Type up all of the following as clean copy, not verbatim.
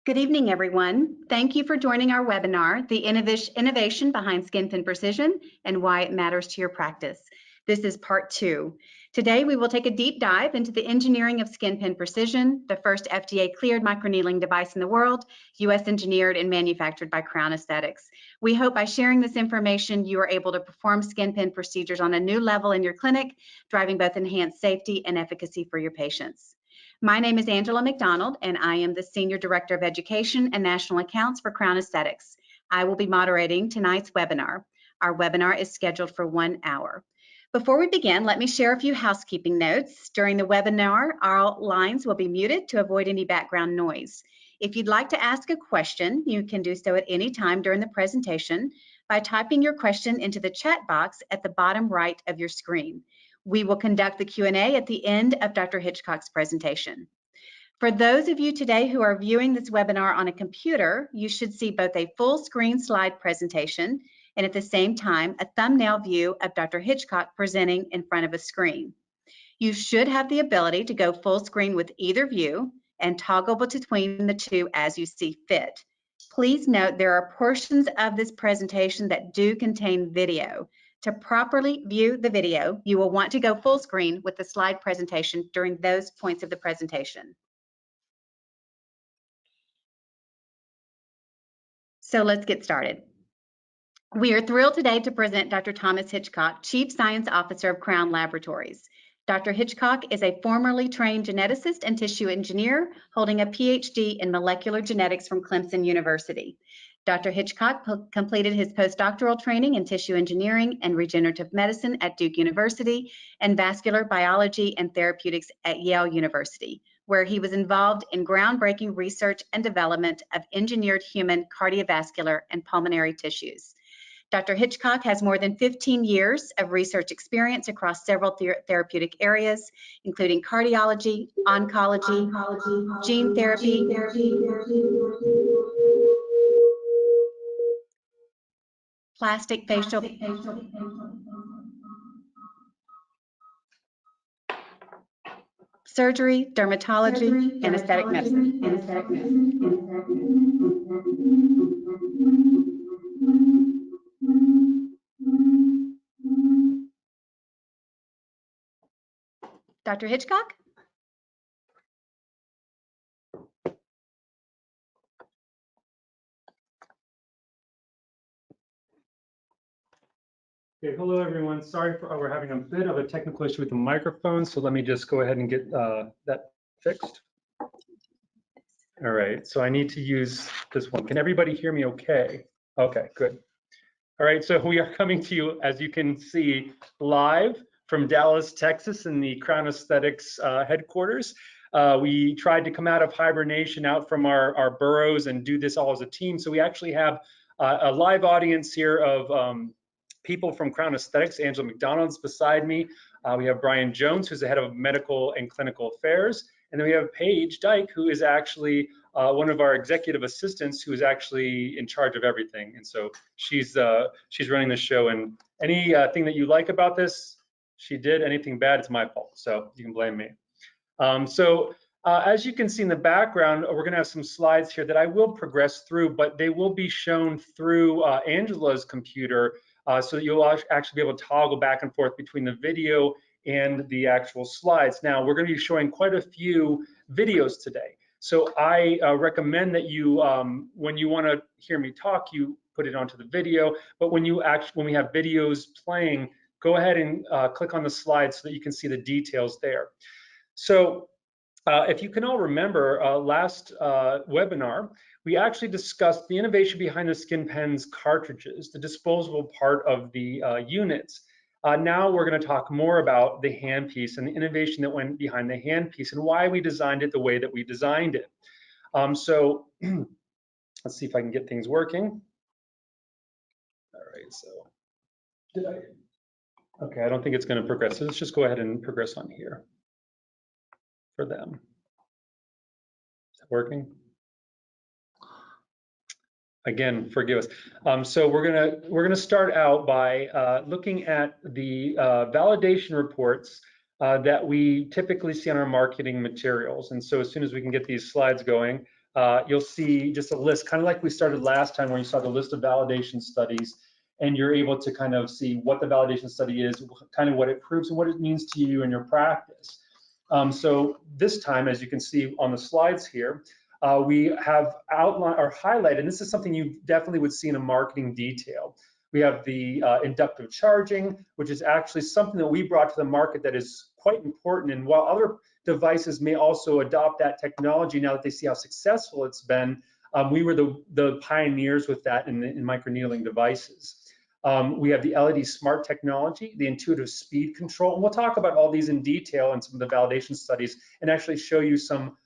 Good evening, everyone. Thank you for joining our webinar, The Innovation Behind SkinPen Precision and Why It Matters to Your Practice. This is part 2. Today, we will take a deep dive into the engineering of SkinPen Precision, the first FDA-cleared microneedling device in the world, U.S. engineered and manufactured by Crown Aesthetics. We hope by sharing this information, you are able to perform SkinPen procedures on a new level in your clinic, driving both enhanced safety and efficacy for your patients. My name is Angela McDonald, and I am the Senior Director of Education and National Accounts for Crown Aesthetics. I will be moderating tonight's webinar. Our webinar is scheduled for 1 hour. Before we begin, let me share a few housekeeping notes. During the webinar, our lines will be muted to avoid any background noise. If you'd like to ask a question, you can do so at any time during the presentation by typing your question into the chat box at the bottom right of your screen. We will conduct the Q&A at the end of Dr. Hitchcock's presentation. For those of you today who are viewing this webinar on a computer, you should see both a full screen slide presentation and at the same time, a thumbnail view of Dr. Hitchcock presenting in front of a screen. You should have the ability to go full screen with either view and toggle between the two as you see fit. Please note there are portions of this presentation that do contain video. To properly view the video, you will want to go full screen with the slide presentation during those points of the presentation. So let's get started. We are thrilled today to present Dr. Thomas Hitchcock, Chief Science Officer of Crown Laboratories. Dr. Hitchcock is a formerly trained geneticist and tissue engineer holding a PhD in molecular genetics from Clemson University. Dr. Hitchcock completed his postdoctoral training in tissue engineering and regenerative medicine at Duke University and vascular biology and therapeutics at Yale University, where he was involved in groundbreaking research and development of engineered human cardiovascular and pulmonary tissues. Dr. Hitchcock has more than 15 years of research experience across several therapeutic areas, including cardiology, oncology, gene therapy, plastic facial, surgery, dermatology, and aesthetic medicine. Dr. Hitchcock? Okay, hello everyone. Sorry for we're having a bit of a technical issue with the microphone, so let me just go ahead and get that fixed. All right, so I need to use this one. Can everybody hear me okay? Okay, good. All right, so we are coming to you, as you can see, live from Dallas, Texas, in the Crown Aesthetics headquarters. We tried to come out of hibernation, out from our burrows, and do this all as a team. So we actually have a live audience here of people from Crown Aesthetics. Angela McDonald's beside me. We have Brian Jones, who's the head of medical and clinical affairs. And then we have Paige Dyke, who is actually one of our executive assistants, who is actually in charge of everything. And so she's running the show. And anything that you like about this, she did. Anything bad, it's my fault. So you can blame me. As you can see in the background, we're going to have some slides here that I will progress through, but they will be shown through Angela's computer, so that you'll actually be able to toggle back and forth between the video and the actual slides. Now, we're going to be showing quite a few videos today. So I recommend that you, when you want to hear me talk, you put it onto the video. But when we have videos playing, go ahead and click on the slides so that you can see the details there. So if you can all remember, last webinar, we actually discussed the innovation behind the SkinPen's cartridges, the disposable part of the units. Now we're going to talk more about the handpiece and the innovation that went behind the handpiece and why we designed it the way that we designed it. So let's see if I can get things working. All right, so okay, I don't think it's going to progress. So let's just go ahead and progress on here for them. Is that working? Again, forgive us. So we're gonna start out by looking at the validation reports that we typically see on our marketing materials. And so as soon as we can get these slides going, you'll see just a list, kind of like we started last time where you saw the list of validation studies, and you're able to kind of see what the validation study is, kind of what it proves and what it means to you in your practice. So this time, as you can see on the slides here, we have outlined or highlighted, and this is something you definitely would see in a marketing detail. We have the inductive charging, which is actually something that we brought to the market that is quite important. And while other devices may also adopt that technology now that they see how successful it's been, we were the pioneers with that in microneedling devices. We have the LED smart technology, the intuitive speed control, and we'll talk about all these in detail in some of the validation studies and actually show you some,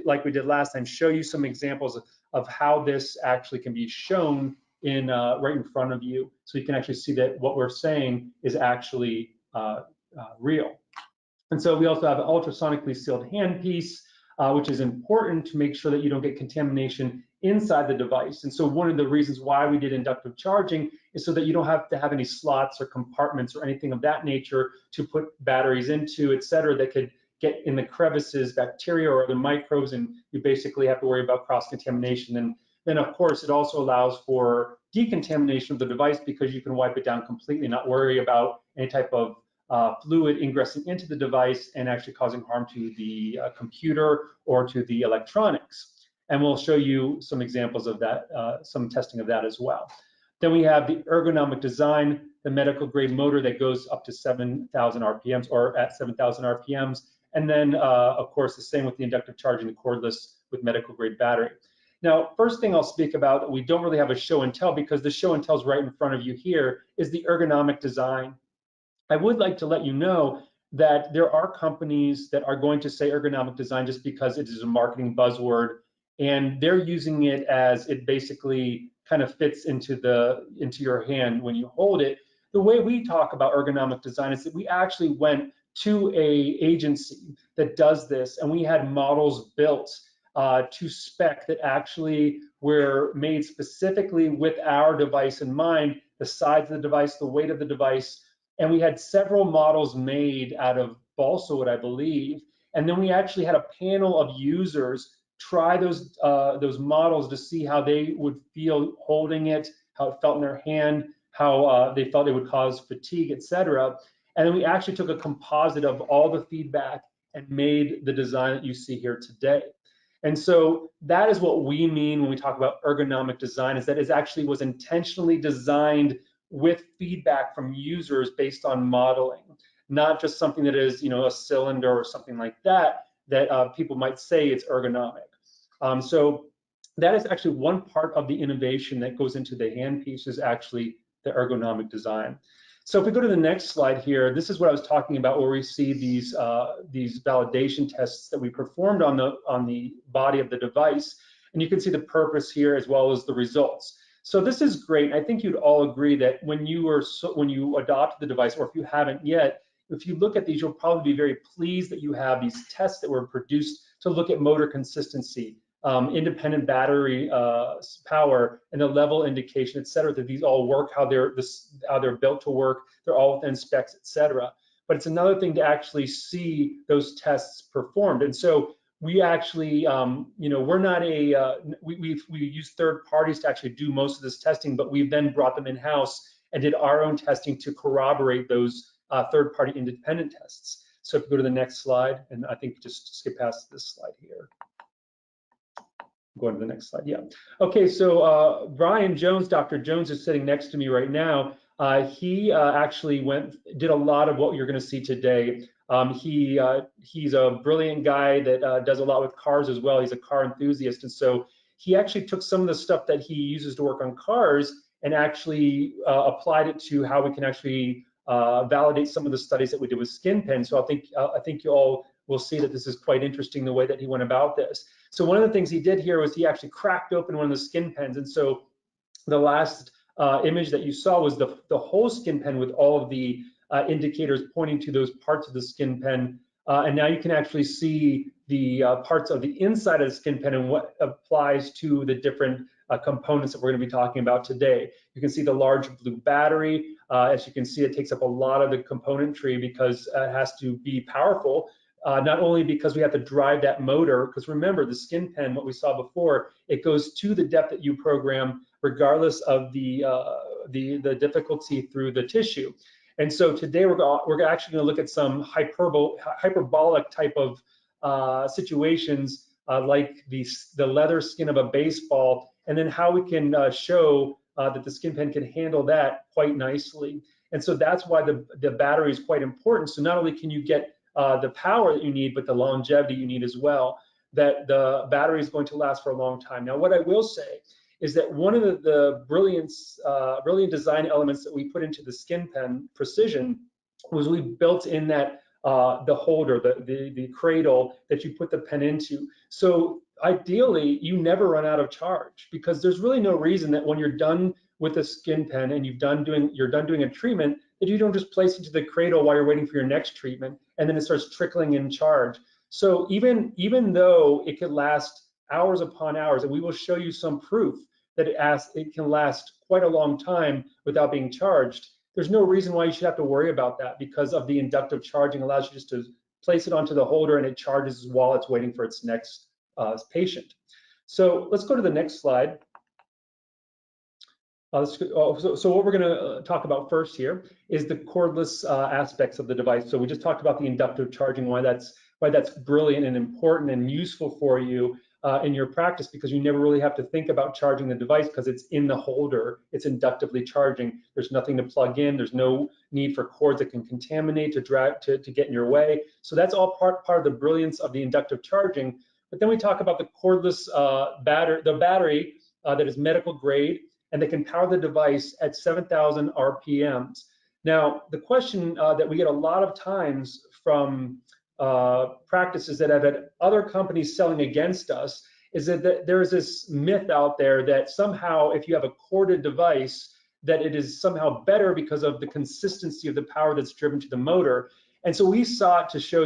like we did last time, show you some examples of how this actually can be shown in right in front of you, so you can actually see that what we're saying is actually real. And so we also have an ultrasonically sealed handpiece, which is important to make sure that you don't get contamination inside the device. And so one of the reasons why we did inductive charging is so that you don't have to have any slots or compartments or anything of that nature to put batteries into, et cetera, that could get in the crevices, bacteria or other microbes, and you basically have to worry about cross-contamination. And then, of course, it also allows for decontamination of the device because you can wipe it down completely, not worry about any type of fluid ingressing into the device and actually causing harm to the computer or to the electronics. And we'll show you some examples of that, some testing of that as well. Then we have the ergonomic design, the medical grade motor that goes up to 7,000 RPMs or at 7,000 RPMs. And then, of course, the same with the inductive charging, the cordless with medical grade battery. Now, first thing I'll speak about, we don't really have a show and tell because the show and tell is right in front of you here, is the ergonomic design. I would like to let you know that there are companies that are going to say ergonomic design just because it is a marketing buzzword, and they're using it as it basically kind of fits into your hand when you hold it. The way we talk about ergonomic design is that we actually went to a agency that does this, and we had models built to spec that actually were made specifically with our device in mind, the size of the device, the weight of the device. And we had several models made out of balsa wood, I believe. And then we actually had a panel of users try those models to see how they would feel holding it, how it felt in their hand, how they felt it would cause fatigue, etc. And then we actually took a composite of all the feedback and made the design that you see here today. And so that is what we mean when we talk about ergonomic design, is that it actually was intentionally designed with feedback from users based on modeling, not just something that is, a cylinder or something like that, that people might say it's ergonomic. So that is actually one part of the innovation that goes into the handpiece, is actually the ergonomic design. So if we go to the next slide here, this is what I was talking about, where we see these validation tests that we performed on the body of the device, and you can see the purpose here as well as the results. So this is great. I think you'd all agree that when you adopt the device, or if you haven't yet, if you look at these, you'll probably be very pleased that you have these tests that were produced to look at motor consistency, independent battery power, and the level indication, et cetera, that these all work, how they're built to work, they're all within specs, et cetera. But it's another thing to actually see those tests performed. And so we actually, we're not we use third parties to actually do most of this testing, but we've then brought them in-house and did our own testing to corroborate those third-party independent tests. So if you go to the next slide, and I think just skip past this slide here. Going to the next slide, yeah. Okay, so Brian Jones, Dr. Jones is sitting next to me right now. He actually did a lot of what you're going to see today. He's a brilliant guy that does a lot with cars as well. He's a car enthusiast, and so he actually took some of the stuff that he uses to work on cars and actually applied it to how we can actually validate some of the studies that we did with SkinPen. So I think you all will see that this is quite interesting, the way that he went about this. So one of the things he did here was he actually cracked open one of the SkinPens, and so the last image that you saw was the whole SkinPen with all of the indicators pointing to those parts of the SkinPen. And now you can actually see the parts of the inside of the SkinPen and what applies to the different components that we're going to be talking about today. You can see the large blue battery. As you can see, it takes up a lot of the componentry because it has to be powerful. not only because we have to drive that motor, because remember the SkinPen, what we saw before, it goes to the depth that you program, regardless of the difficulty through the tissue. And so today we're actually going to look at some hyperbolic type of situations like the leather skin of a baseball, and then how we can show that the SkinPen can handle that quite nicely. And so that's why the battery is quite important. So not only can you get the power that you need, but the longevity you need as well, that the battery is going to last for a long time. Now, what I will say is that one of the brilliant design elements that we put into the SkinPen Precision was we built in that the holder, the cradle that you put the pen into. So ideally, you never run out of charge, because there's really no reason that when you're done with a SkinPen and you're done doing a treatment, that you don't just place it into the cradle while you're waiting for your next treatment, and then it starts trickling in charge. So even though it could last hours upon hours, and we will show you some proof that it can last quite a long time without being charged, there's no reason why you should have to worry about that, because of the inductive charging allows you just to place it onto the holder and it charges while it's waiting for its next patient. So let's go to the next slide. So what we're going to talk about first here is the cordless aspects of the device. So we just talked about the inductive charging, why that's brilliant and important and useful for you in your practice, because you never really have to think about charging the device because it's in the holder. It's inductively charging. There's nothing to plug in. There's no need for cords that can contaminate to get in your way. So that's all part of the brilliance of the inductive charging. But then we talk about the cordless battery that is medical grade, and they can power the device at 7,000 RPMs. Now, the question that we get a lot of times from practices that have had other companies selling against us is that there's this myth out there that somehow if you have a corded device, that it is somehow better because of the consistency of the power that's driven to the motor. And so we sought to show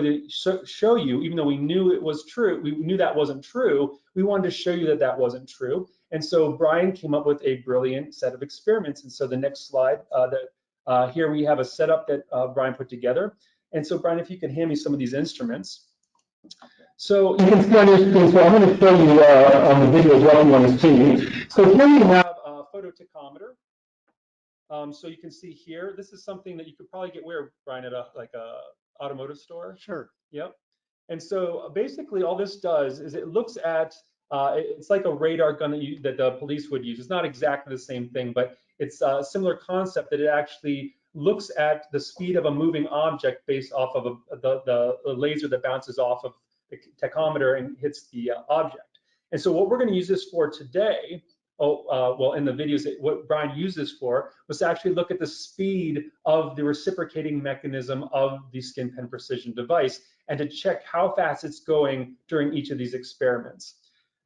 you, even though we knew it was true, we knew that wasn't true, we wanted to show you that that wasn't true. And so Brian came up with a brilliant set of experiments. And so the next slide, here we have a setup that Brian put together. And so Brian, if you could hand me some of these instruments. So you can see on your screen, so I'm going to show you on the video as well if you want to see. So here we have a phototachometer. So you can see here, this is something that you could probably get where, Brian, at a automotive store? Sure. Yep. And so basically all this does is it looks at, it's like a radar gun that the police would use. It's not exactly the same thing, but it's a similar concept that it actually looks at the speed of a moving object based off of the laser that bounces off of the tachometer and hits the object. And so what we're going to use this for today, well, in the videos, what Brian used this for was to actually look at the speed of the reciprocating mechanism of the SkinPen Precision device and to check how fast it's going during each of these experiments.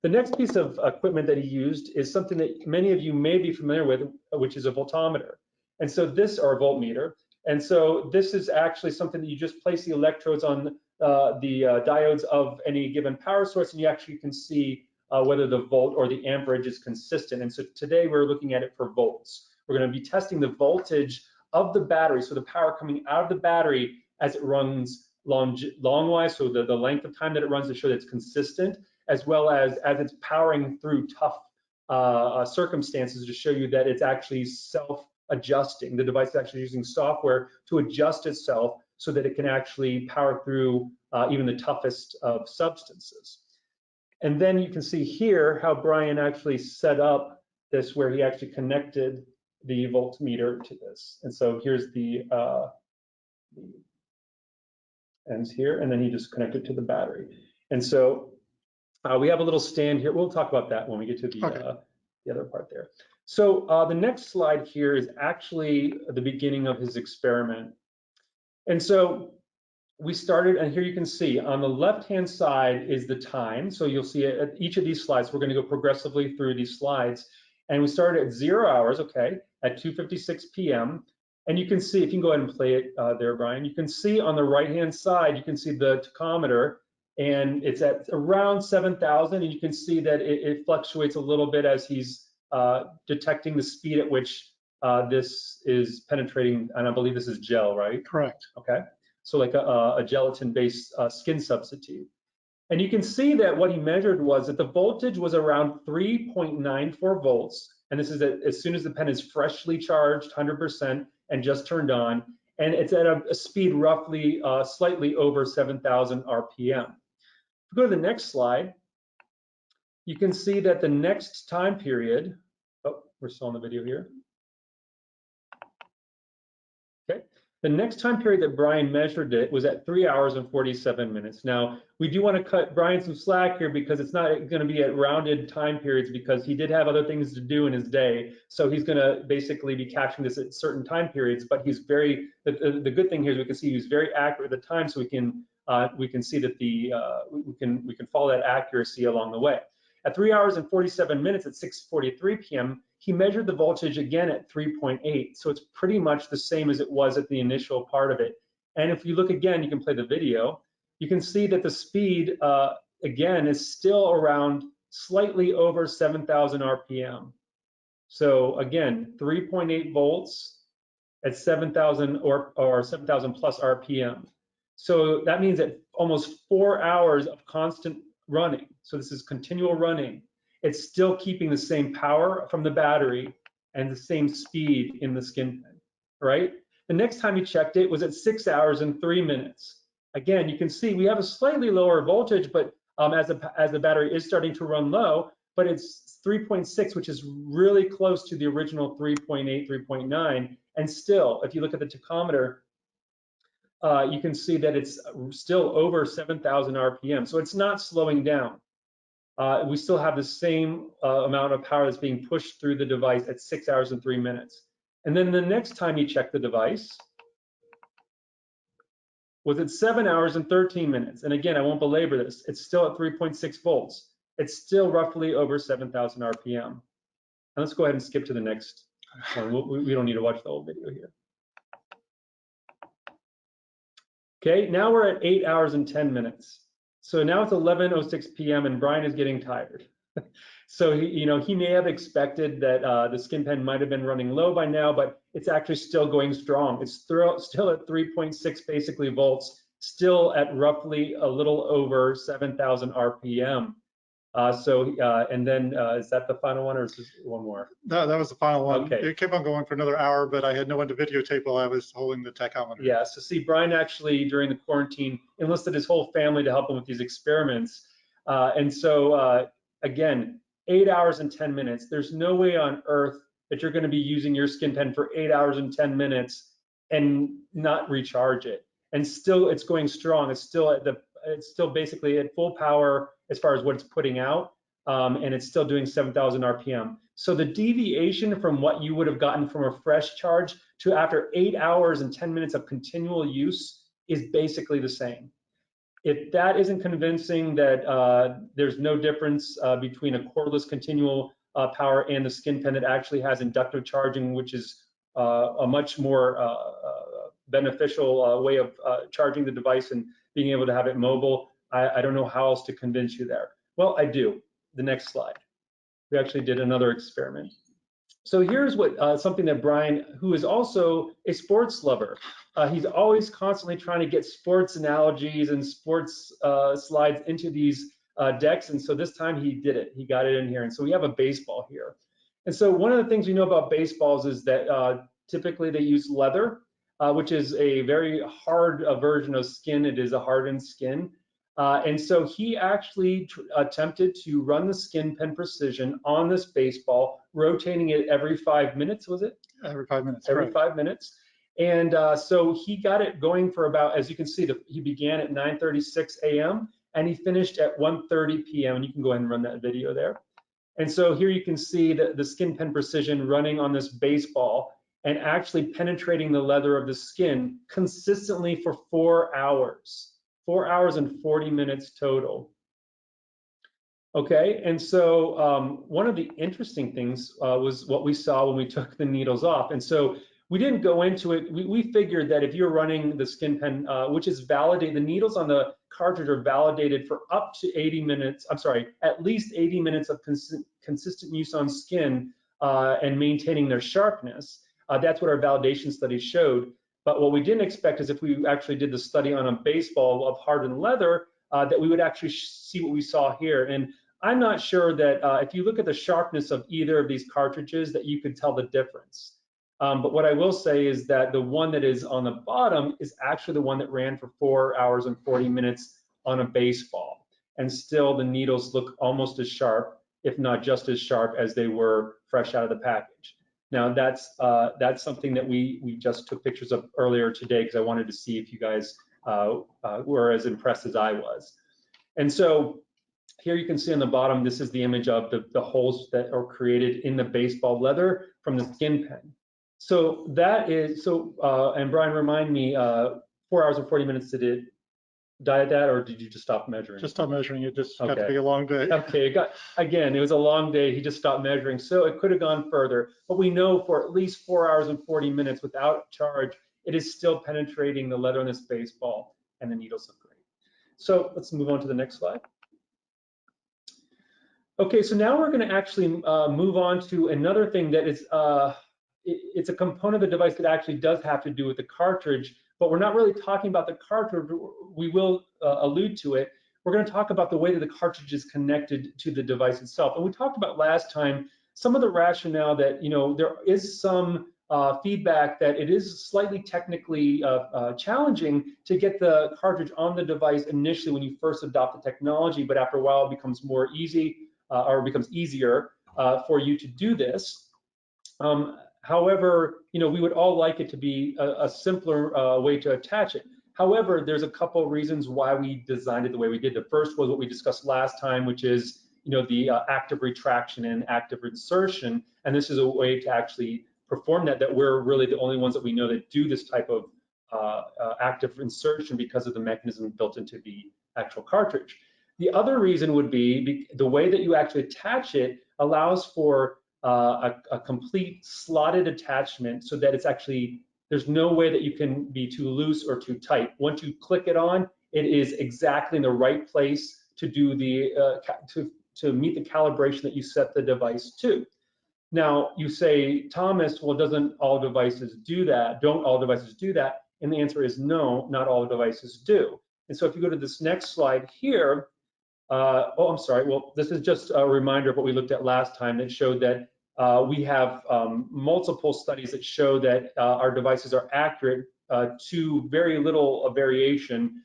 The next piece of equipment that he used is something that many of you may be familiar with, which is a voltometer. And so this, or a voltmeter. And so this is actually something that you just place the electrodes on the diodes of any given power source, and you actually can see whether the volt or the amperage is consistent. And so today we're looking at it for volts. We're going to be testing the voltage of the battery, so the power coming out of the battery as it runs longwise, so the length of time that it runs to show that it's consistent, as well as it's powering through tough circumstances to show you that it's actually self-adjusting. The device is actually using software to adjust itself so that it can actually power through even the toughest of substances. And then you can see here how Brian actually set up this, where he actually connected the voltmeter to this. And so here's the ends here, and then he just connected to the battery. And so we have a little stand here. We'll talk about that when we get to the other part there. So the next slide here is actually the beginning of his experiment. And so we started, and here you can see on the left-hand side is the time. So you'll see at each of these slides, we're going to go progressively through these slides. And we started at 0 hours, okay, at 2:56 p.m. And you can see, if you can go ahead and play it there, Brian, you can see on the right-hand side, you can see the tachometer, and it's at around 7,000. And you can see that it fluctuates a little bit as he's detecting the speed at which this is penetrating, and I believe this is gel, right? Correct. Okay. so like a gelatin-based skin substitute. And you can see that what he measured was that the voltage was around 3.94 volts. And this is as soon as the pen is freshly charged, 100%, and just turned on. And it's at a speed roughly slightly over 7,000 RPM. If we go to the next slide, you can see that the next time period, oh, we're still on the video here. Okay. The next time period that Brian measured it was at 3 hours and 47 minutes. Now, we do want to cut Brian some slack here because it's not going to be at rounded time periods because he did have other things to do in his day. So he's going to basically be capturing this at certain time periods, but he's very, the good thing here is we can see he's very accurate at the time, so we can see that we can follow that accuracy along the way. At 3 hours and 47 minutes at 6:43 p.m., he measured the voltage again at 3.8. So it's pretty much the same as it was at the initial part of it. And if you look again, you can play the video, you can see that the speed, again, is still around slightly over 7,000 RPM. So again, 3.8 volts at 7,000 or 7,000 plus RPM. So that means that almost 4 hours of constant running, so this is continual running, it's still keeping the same power from the battery and the same speed in the SkinPen, right? The next time he checked it was at 6 hours and 3 minutes. Again, you can see we have a slightly lower voltage, but as the battery is starting to run low, but it's 3.6, which is really close to the original 3.8, 3.9. And still, if you look at the tachometer, you can see that it's still over 7,000 RPM. So it's not slowing down. We still have the same amount of power that's being pushed through the device at 6 hours and 3 minutes. And then the next time you check the device was at 7 hours and 13 minutes. And again, I won't belabor this. It's still at 3.6 volts. It's still roughly over 7,000 RPM. And let's go ahead and skip to the next one. We don't need to watch the whole video here. Okay, now we're at 8 hours and 10 minutes. So now it's 11:06 p.m. and Brian is getting tired. So he may have expected that the SkinPen might have been running low by now, but it's actually still going strong. It's still at 3.6 basically volts, still at roughly a little over 7,000 RPM. And then is that the final one, or is this one more? No, that was the final one. Okay. It kept on going for another hour, but I had no one to videotape while I was holding the tachometer. Yeah, so see, Brian actually, during the quarantine, enlisted his whole family to help him with these experiments. Again, 8 hours and 10 minutes. There's no way on earth that you're going to be using your SkinPen for 8 hours and 10 minutes and not recharge it. And still, it's going strong. It's still basically at full power as far as what it's putting out, and it's still doing 7,000 RPM. So the deviation from what you would have gotten from a fresh charge to after 8 hours and 10 minutes of continual use is basically the same. If that isn't convincing that there's no difference between a cordless continual power and the SkinPen that actually has inductive charging, which is a much more beneficial way of charging the device and being able to have it mobile, I don't know how else to convince you there. Well, I do. The next slide. We actually did another experiment. So here's what something that Brian, who is also a sports lover, he's always constantly trying to get sports analogies and sports slides into these decks. And so this time he did it. He got it in here. And so we have a baseball here. And so one of the things we know about baseballs is that typically they use leather, which is a very hard version of skin. It is a hardened skin. And so he actually attempted to run the SkinPen Precision on this baseball, rotating it every 5 minutes, was it? Every 5 minutes. Every right. 5 minutes. And so he got it going for about, as you can see, he began at 9:36 a.m. and he finished at 1:30 p.m. And you can go ahead and run that video there. And so here you can see the SkinPen Precision running on this baseball and actually penetrating the leather of the skin consistently for 4 hours. 4 hours and 40 minutes total. Okay, and so one of the interesting things was what we saw when we took the needles off. And so we didn't go into it. We figured that if you're running the SkinPen, which is validated, the needles on the cartridge are validated for up to 80 minutes, I'm sorry, at least 80 minutes of consistent use on skin and maintaining their sharpness. That's what our validation studies showed. But what we didn't expect is if we actually did the study on a baseball of hardened leather, that we would actually see what we saw here. And I'm not sure that if you look at the sharpness of either of these cartridges that you could tell the difference. But what I will say is that the one that is on the bottom is actually the one that ran for 4 hours and 40 minutes on a baseball. And still the needles look almost as sharp, if not just as sharp as they were fresh out of the package. Now that's something that we just took pictures of earlier today because I wanted to see if you guys were as impressed as I was. And so here you can see on the bottom, this is the image of the holes that are created in the baseball leather from the SkinPen. So that is, and Brian, remind me, 4 hours and 40 minutes, did it die at that, or did you just stop measuring? Just stop measuring. It just got to Okay. be a long day. Okay, again, it was a long day. He just stopped measuring. So it could have gone further, but we know for at least 4 hours and 40 minutes without charge, it is still penetrating the leather in this baseball, and the needles look great. So let's move on to the next slide. Okay, so now we're going to actually move on to another thing that is, it's a component of the device that actually does have to do with the cartridge, but we're not really talking about the cartridge. We will allude to it. We're going to talk about the way that the cartridge is connected to the device itself. And we talked about last time some of the rationale that, you know, there is some feedback that it is slightly technically challenging to get the cartridge on the device initially when you first adopt the technology, but after a while it becomes more easy or becomes easier for you to do this. However, you know, we would all like it to be a simpler way to attach it. However, there's a couple of reasons why we designed it the way we did. The first was what we discussed last time, which is, you know, the active retraction and active insertion. And this is a way to actually perform that we're really the only ones that we know that do this type of active insertion because of the mechanism built into the actual cartridge. The other reason would be the way that you actually attach it allows for a complete slotted attachment so that it's actually, there's no way that you can be too loose or too tight. Once you click it on, it is exactly in the right place to do the, to meet the calibration that you set the device to. Now you say, Thomas, well, doesn't all devices do that? Don't all devices do that? And the answer is no, not all devices do. And so if you go to this next slide here, oh, I'm sorry. Well, this is just a reminder of what we looked at last time that showed that we have multiple studies that show that our devices are accurate to very little variation,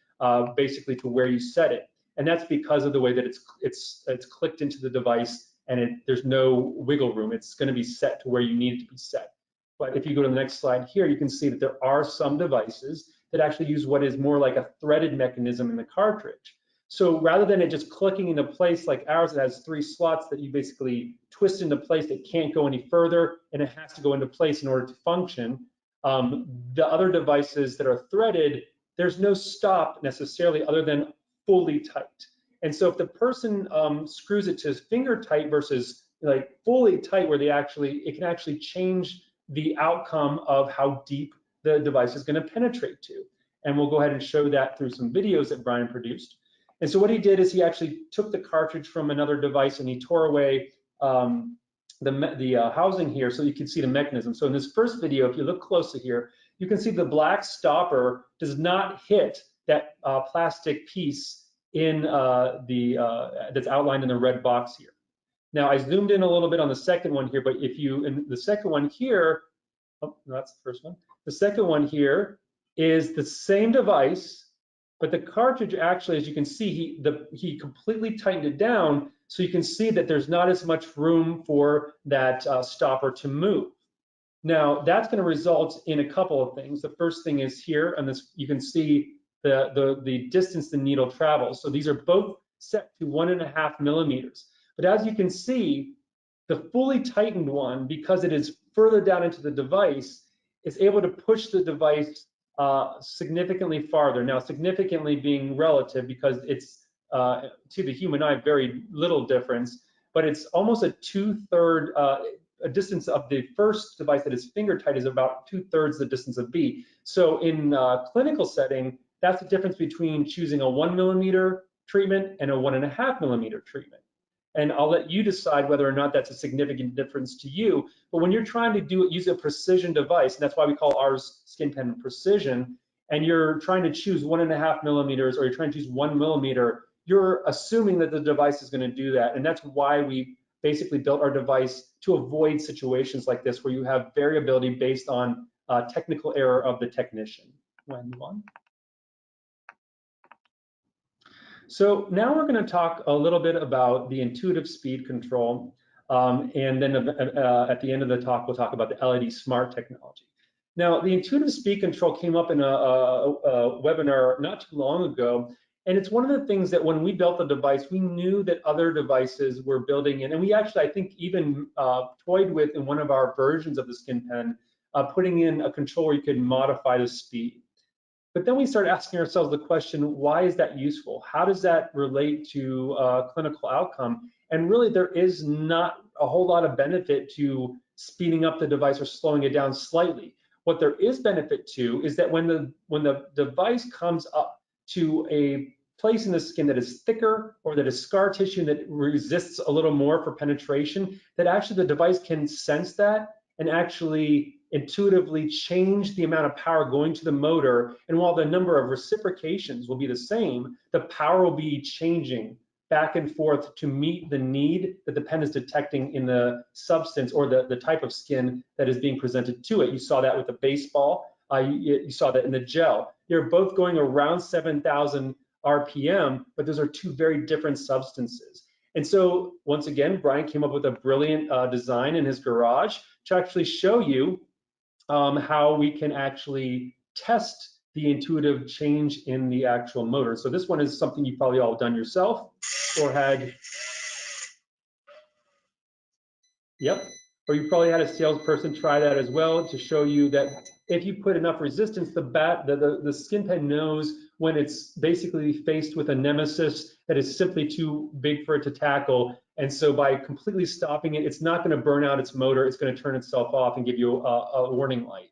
basically to where you set it. And that's because of the way that it's clicked into the device and there's no wiggle room. It's going to be set to where you need it to be set. But if you go to the next slide here, you can see that there are some devices that actually use what is more like a threaded mechanism in the cartridge. So rather than it just clicking into place like ours, it has 3 slots that you basically twist into place that can't go any further, and it has to go into place in order to function. The other devices that are threaded, there's no stop necessarily other than fully tight. And so if the person screws it to finger tight versus like fully tight, where it can actually change the outcome of how deep the device is going to penetrate to. And we'll go ahead and show that through some videos that Brian produced. And so what he did is he actually took the cartridge from another device and he tore away the housing here so you can see the mechanism. So in this first video, if you look closely here, you can see the black stopper does not hit that plastic piece in that's outlined in the red box here. Now I zoomed in a little bit on the second one here, but if you, in the second one here, oh, no, that's the first one. The second one here is the same device, but the cartridge actually, as you can see, he completely tightened it down, so you can see that there's not as much room for that stopper to move. Now that's going to result in a couple of things. The first thing is here, and this you can see the distance the needle travels. So these are both set to 1.5 millimeters. But as you can see, the fully tightened one, because it is further down into the device, is able to push the device significantly farther. Now, significantly being relative because it's to the human eye very little difference, but it's almost a 2/3 a distance of the first device that is finger tight is about 2/3 the distance of B. So in clinical setting, that's the difference between choosing a 1 millimeter treatment and a 1.5 millimeter treatment. And I'll let you decide whether or not that's a significant difference to you. But when you're trying to use a precision device, and that's why we call ours SkinPen Precision, and you're trying to choose 1.5 millimeters or you're trying to choose 1 millimeter, you're assuming that the device is going to do that. And that's why we basically built our device to avoid situations like this where you have variability based on technical error of the technician. So now we're going to talk a little bit about the intuitive speed control, and then at the end of the talk, we'll talk about the LED smart technology. Now, the intuitive speed control came up in a webinar not too long ago, and it's one of the things that when we built the device, we knew that other devices were building in, and we actually, I think, even toyed with in one of our versions of the SkinPen, putting in a control where you could modify the speed. But then we start asking ourselves the question, why is that useful? How does that relate to clinical outcome? And really, there is not a whole lot of benefit to speeding up the device or slowing it down slightly. What there is benefit to is that when the device comes up to a place in the skin that is thicker or that is scar tissue that resists a little more for penetration, that actually the device can sense that and actually intuitively change the amount of power going to the motor. And while the number of reciprocations will be the same, the power will be changing back and forth to meet the need that the pen is detecting in the substance or the type of skin that is being presented to it. You saw that with the baseball, you saw that in the gel. They're both going around 7,000 RPM, but those are two very different substances. And so once again, Brian came up with a brilliant design in his garage to actually show you how we can actually test the intuitive change in the actual motor. So this one is something you've probably all done yourself or had, or you probably had a salesperson try that as well to show you that if you put enough resistance, the SkinPen knows when it's basically faced with a nemesis that is simply too big for it to tackle. And so by completely stopping it, it's not going to burn out its motor. It's going to turn itself off and give you a warning light.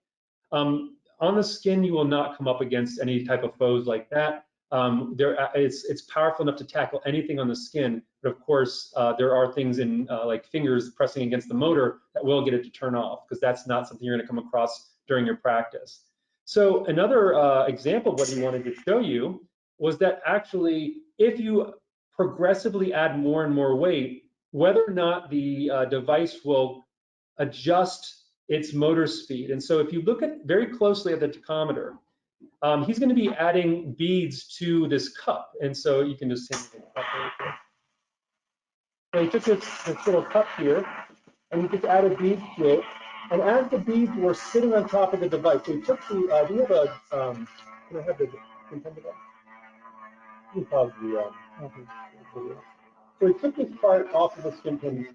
On the skin, you will not come up against any type of foes like that. It's powerful enough to tackle anything on the skin, but of course, there are things in like fingers pressing against the motor that will get it to turn off, because that's not something you're going to come across during your practice. So another example of what he wanted to show you was that actually, if you progressively add more and more weight, whether or not the device will adjust its motor speed. And so if you look at very closely at the tachometer, he's going to be adding beads to this cup. And so you can just hand me the cup right there. So he took this little cup here, and he just added beads to it. And as the beads were sitting on top of the device, so he took the, do you have a, can I have the intended one? You can pause the video. So he took this part off of the SkinPen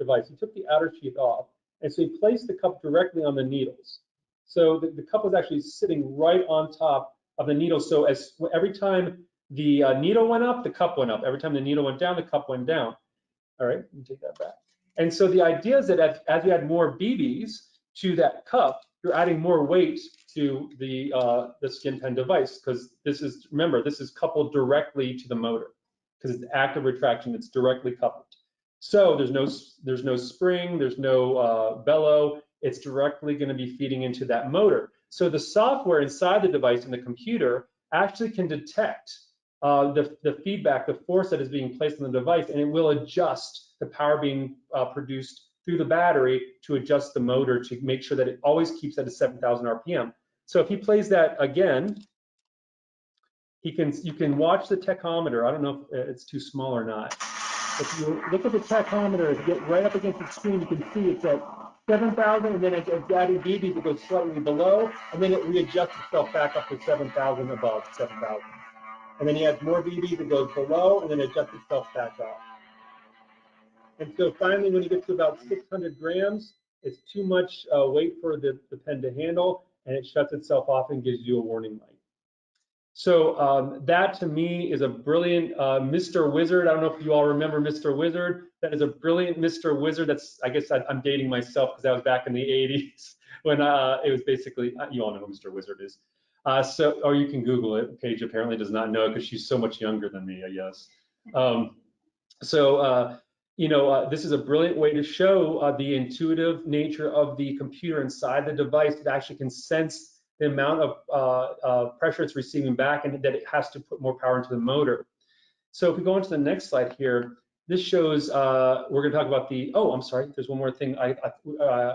device. He took the outer sheath off, and so he placed the cup directly on the needles. So the cup was actually sitting right on top of the needle. So every time the needle went up, the cup went up. Every time the needle went down, the cup went down. All right, let me take that back. And so the idea is that as you add more BBs to that cup, you're adding more weight to the SkinPen device, because this is, remember, this is coupled directly to the motor, because it's active retraction. It's directly coupled. So there's no spring, there's no bellow. It's directly going to be feeding into that motor. So the software inside the device in the computer actually can detect the feedback, the force that is being placed on the device, and it will adjust the power being produced through the battery to adjust the motor to make sure that it always keeps at a 7,000 RPM. So if he plays that again, you can watch the tachometer. I don't know if it's too small or not. If you look at the tachometer, if you get right up against the screen, you can see it's at 7,000, and then it's adding BBs, it goes slightly below, and then it readjusts itself back up to 7,000 above 7,000. And then he adds more BBs, it goes below, and then it adjusts itself back up. And so finally, when he gets to about 600 grams, it's too much weight for the pen to handle, and it shuts itself off and gives you a warning light. So that to me is a brilliant Mr. Wizard. I don't know if you all remember Mr. Wizard. That is a brilliant Mr. Wizard. That's, I guess I'm dating myself because that was back in the 80s when it was basically, you all know who Mr. Wizard is. Or you can Google it. Paige apparently does not know because she's so much younger than me, I guess. this is a brilliant way to show the intuitive nature of the computer inside the device that actually can sense the amount of pressure it's receiving back and that it has to put more power into the motor. So if we go on to the next slide here, this shows, we're going to talk about the, oh, I'm sorry, there's one more thing.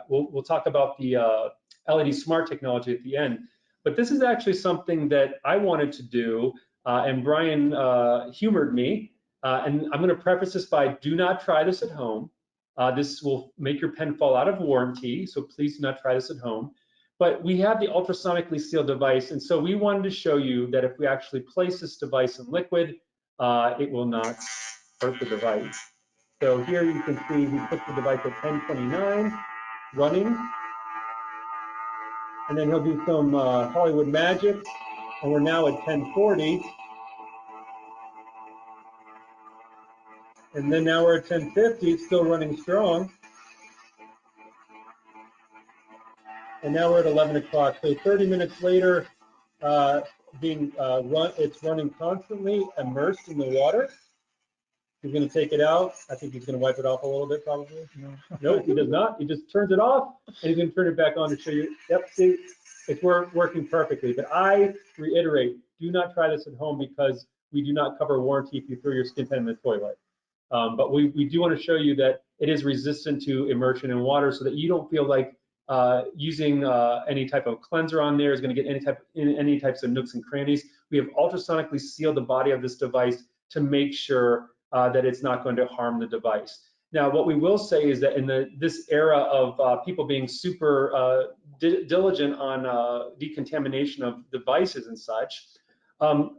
We'll talk about the LED smart technology at the end. But this is actually something that I wanted to do, and Brian humored me. And I'm going to preface this by, do not try this at home. This will make your pen fall out of warranty, so please do not try this at home. But we have the ultrasonically sealed device, and so we wanted to show you that if we actually place this device in liquid, it will not hurt the device. So here you can see we put the device at 1029 running, and then he'll do some Hollywood magic, and we're now at 1040. And then now we're at 1050, it's still running strong. And now we're at 11 o'clock. So 30 minutes later, it's running constantly, immersed in the water. He's going to take it out. I think he's going to wipe it off a little bit, probably. No, he does not. He just turns it off, and he's going to turn it back on to show you. Yep, see, it's working perfectly. But I reiterate, do not try this at home because we do not cover warranty if you throw your SkinPen in the toilet. But we do want to show you that it is resistant to immersion in water, so that you don't feel like using any type of cleanser on there is going to get any types of nooks and crannies. We have ultrasonically sealed the body of this device to make sure that it's not going to harm the device. Now, what we will say is that in this era of people being super diligent on decontamination of devices and such,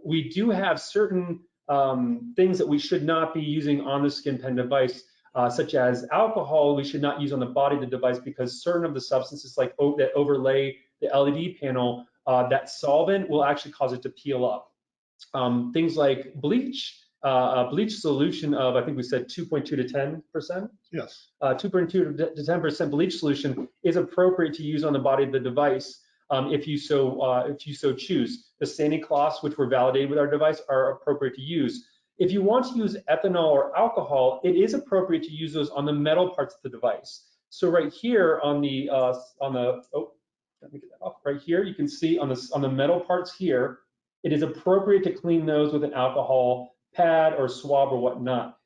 we do have certain things that we should not be using on the SkinPen device, such as alcohol. We should not use on the body of the device because certain of the substances that overlay the LED panel, that solvent will actually cause it to peel up. Things like bleach, bleach solution of, I think we said 2.2 to 10%. Yes. 2.2 to 10% bleach solution is appropriate to use on the body of the device. If you so choose. The sanding cloths, which were validated with our device, are appropriate to use. If you want to use ethanol or alcohol, it is appropriate to use those on the metal parts of the device. So right here on the let me get that off. Right here, you can see on the metal parts here, it is appropriate to clean those with an alcohol pad or swab or whatnot.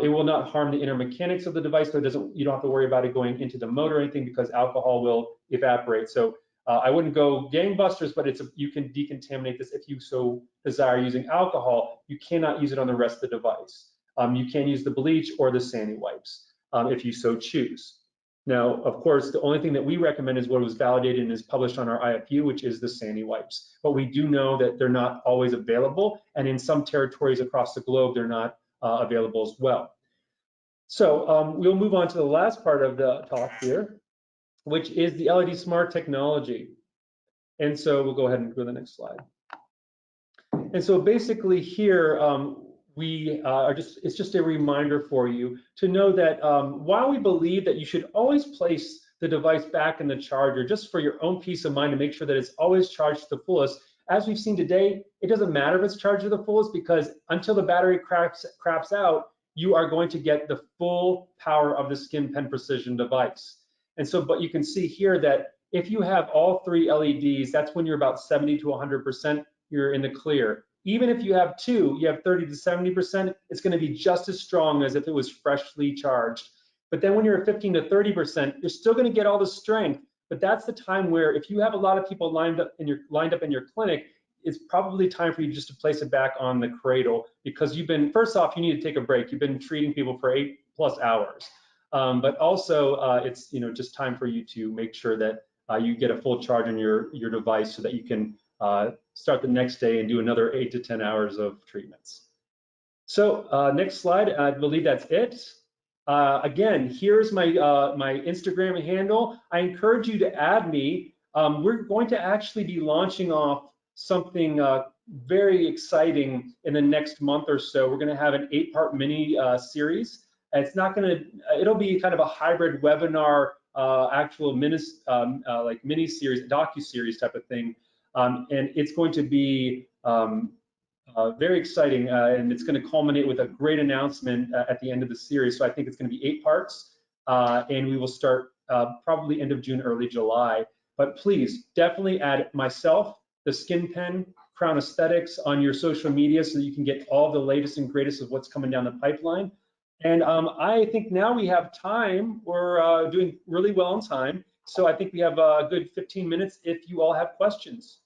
It will not harm the inner mechanics of the device, so you don't have to worry about it going into the motor or anything because alcohol will evaporate. So I wouldn't go gangbusters, but you can decontaminate this if you so desire using alcohol. You cannot use it on the rest of the device. You can use the bleach or the sanding wipes if you so choose. Now, of course, the only thing that we recommend is what was validated and is published on our IFU, which is the sanding wipes. But we do know that they're not always available, and in some territories across the globe, they're not available as well. So we'll move on to the last part of the talk here, which is the LED smart technology. And so we'll go ahead and go to the next slide. And so basically here, it's just a reminder for you to know that while we believe that you should always place the device back in the charger just for your own peace of mind to make sure that it's always charged to the fullest, as we've seen today, it doesn't matter if it's charged to the fullest because until the battery craps out, you are going to get the full power of the SkinPen Precision device. And so, but you can see here that if you have all three LEDs, that's when you're about 70 to 100%, you're in the clear. Even if you have two, you have 30 to 70%, it's going to be just as strong as if it was freshly charged. But then when you're at 15 to 30%, you're still going to get all the strength. But that's the time where if you have a lot of people lined up in your clinic, it's probably time for you just to place it back on the cradle because first off, you need to take a break. You've been treating people for 8+ hours. But also, it's just time for you to make sure that you get a full charge on your device so that you can start the next day and do another 8 to 10 hours of treatments. So next slide, I believe that's it. Again, here's my Instagram handle. I encourage you to add me. We're going to actually be launching off something very exciting in the next month or so. We're going to have an 8-part mini series. It'll be kind of a hybrid webinar, actual mini series, docu-series type of thing. And it's going to be Very exciting, and it's going to culminate with a great announcement at the end of the series. So I think it's going to be 8 parts, and we will start probably end of June, early July. But please definitely add myself, the SkinPen, Crown Aesthetics on your social media so that you can get all the latest and greatest of what's coming down the pipeline. And I think now we have time. We're doing really well on time. So I think we have a good 15 minutes if you all have questions.